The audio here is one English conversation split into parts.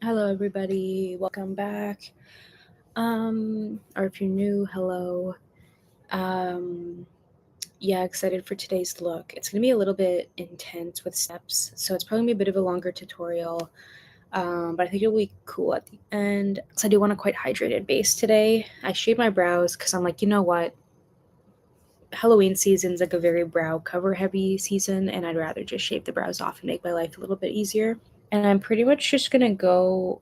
Hello everybody, welcome back. Or if you're new, hello. Yeah, excited for today's look. It's gonna be a little bit intense with steps, so it's probably gonna be a bit of a longer tutorial. But I think it'll be cool at the end. So I do want a quite hydrated base today. I shaved my brows because I'm like, you know what? Halloween season's like a very brow cover heavy season, and I'd rather just shave the brows off and make my life a little bit easier. And I'm pretty much just gonna go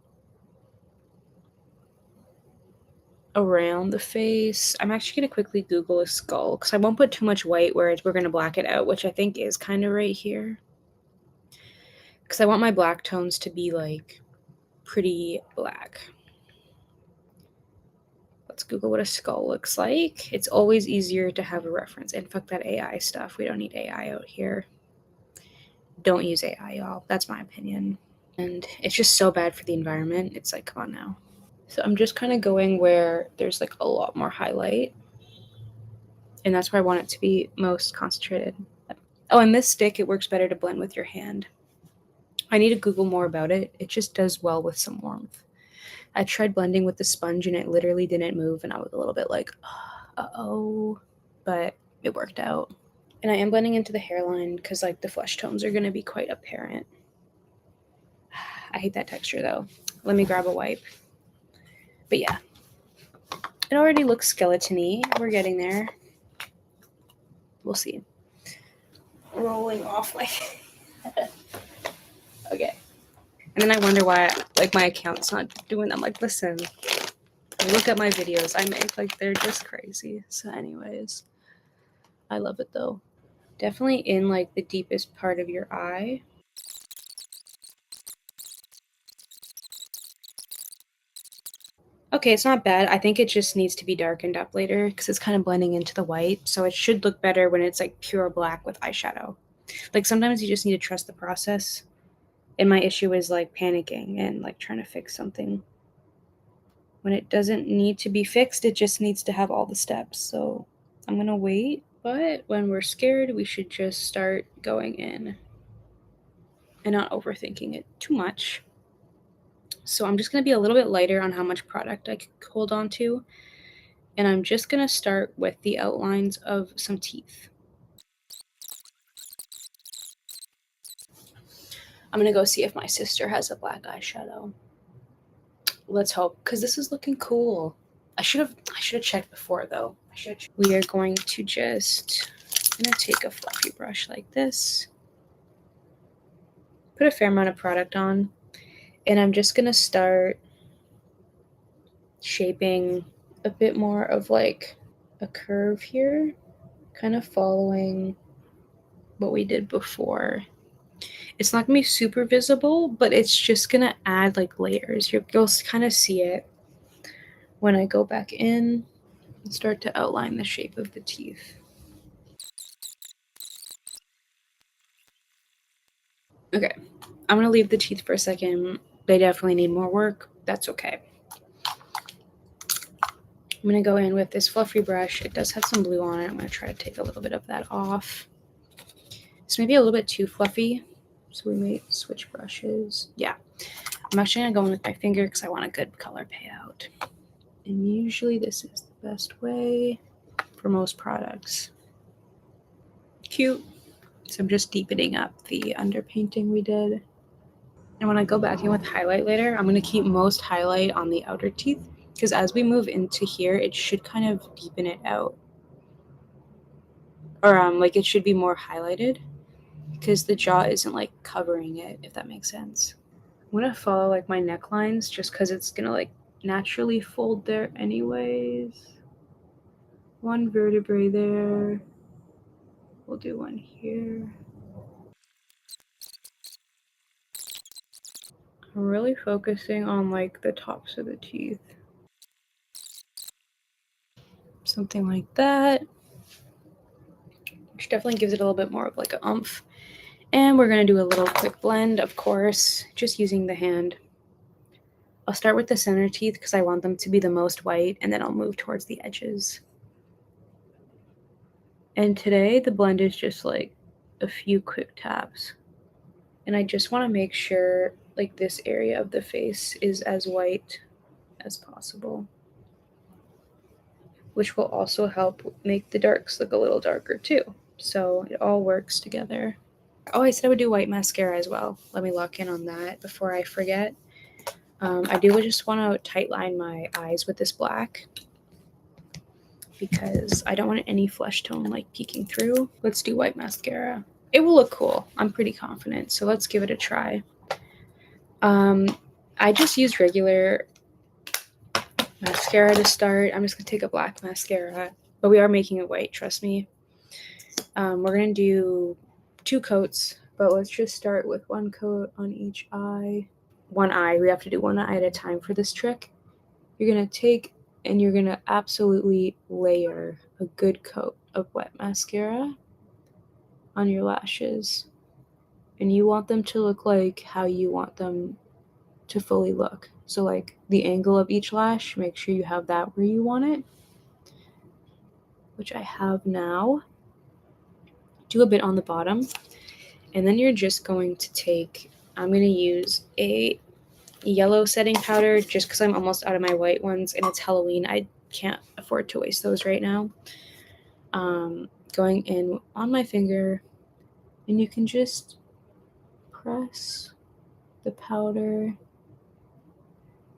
around the face. I'm actually going to quickly Google a skull because I won't put too much white, whereas we're going to black it out, which I think is kind of right here. Because I want my black tones to be like pretty black. Let's Google what a skull looks like. It's always easier to have a reference. And fuck that AI stuff. We don't need AI out here. Don't use AI, y'all. That's my opinion. And it's just so bad for the environment. It's like, come on now. So I'm just kind of going where there's like a lot more highlight. And that's where I want it to be most concentrated. Oh, and this stick, it works better to blend with your hand. I need to Google more about it. It just does well with some warmth. I tried blending with the sponge and it literally didn't move, and I was a little bit like, uh-oh, but it worked out. And I am blending into the hairline because like the flesh tones are going to be quite apparent. I hate that texture though. Let me grab a wipe. But yeah, it already looks skeleton-y. We're getting there. We'll see. Rolling off my... Okay. And then I wonder why, like, my account's not doing them. Like, listen, look at my videos I make. Like, they're just crazy. So anyways, I love it, though. Definitely in, like, the deepest part of your eye. Okay, it's not bad. I think it just needs to be darkened up later because it's kind of blending into the white. So it should look better when it's, like, pure black with eyeshadow. Like, sometimes you just need to trust the process. And my issue is, like, panicking and, like, trying to fix something. When it doesn't need to be fixed, it just needs to have all the steps. So I'm going to wait. But when we're scared, we should just start going in and not overthinking it too much. So I'm just going to be a little bit lighter on how much product I can hold on to. And I'm just going to start with the outlines of some teeth. I'm going to go see if my sister has a black eyeshadow. Let's hope, because this is looking cool. I should have checked before though. We are going to just, I'm going to take a fluffy brush like this, put a fair amount of product on, and I'm just going to start shaping a bit more of like a curve here, kind of following what we did before. It's not going to be super visible, but it's just going to add like layers. You'll kind of see it when I go back in and start to outline the shape of the teeth. Okay, I'm going to leave the teeth for a second. They definitely need more work. That's okay. I'm going to go in with this fluffy brush. It does have some blue on it. I'm going to try to take a little bit of that off. It's maybe a little bit too fluffy, so we may switch brushes. Yeah, I'm actually going to go in with my finger because I want a good color payout. And usually this is the best way for most products. Cute. So I'm just deepening up the underpainting we did. And when I go back in with highlight later, I'm going to keep most highlight on the outer teeth because as we move into here, it should kind of deepen it out. Or like it should be more highlighted because the jaw isn't like covering it, if that makes sense. I'm going to follow like my necklines just because it's going to like naturally fold there anyways. One vertebrae there. We'll do one here. I'm really focusing on like the tops of the teeth. Something like that. Which definitely gives it a little bit more of like a oomph. And we're going to do a little quick blend, of course, just using the hand. I'll start with the center teeth because I want them to be the most white, and then I'll move towards the edges. And today the blend is just like a few quick taps. And I just want to make sure like this area of the face is as white as possible, which will also help make the darks look a little darker too. So it all works together. Oh, I said I would do white mascara as well. Let me lock in on that before I forget. I do just want to tight line my eyes with this black because I don't want any flesh tone like peeking through. Let's do white mascara. It will look cool. I'm pretty confident. So let's give it a try. I just use regular mascara to start. I'm just going to take a black mascara, but we are making it white, trust me. We're going to do 2 coats, but let's just start with 1 coat on each eye. One eye. We have to do one eye at a time for this trick. You're going to take and you're going to absolutely layer a good coat of wet mascara on your lashes. And you want them to look like how you want them to fully look. So like the angle of each lash, make sure you have that where you want it, which I have now. Do a bit on the bottom. And then you're just going to take, I'm going to use a yellow setting powder just because I'm almost out of my white ones and it's Halloween. I can't afford to waste those right now. Going in on my finger, and you can just press the powder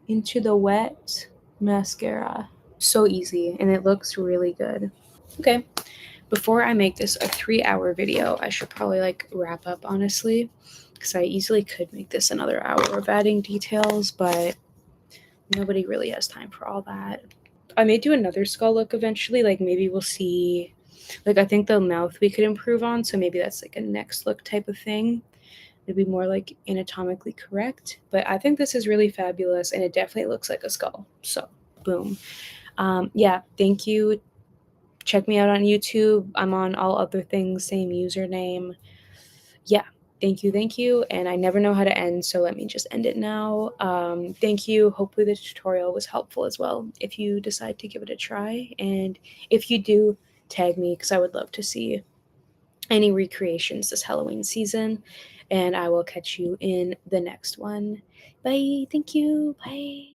into the wet mascara. So easy, and it looks really good. Okay, before I make this a 3-hour video, I should probably like wrap up honestly, because I easily could make this another hour of adding details, but nobody really has time for all that. I may do another skull look eventually, like maybe we'll see, like I think the mouth we could improve on, so maybe that's like a next look type of thing. It'd be more like anatomically correct, but I think this is really fabulous and it definitely looks like a skull, so boom. Yeah, thank you. Check me out on YouTube. I'm on all other things, same username. Yeah, thank you. And I never know how to end, so let me just end it now. Thank you. Hopefully the tutorial was helpful as well if you decide to give it a try. And if you do, tag me because I would love to see any recreations this Halloween season. And I will catch you in the next one. Bye. Thank you. Bye.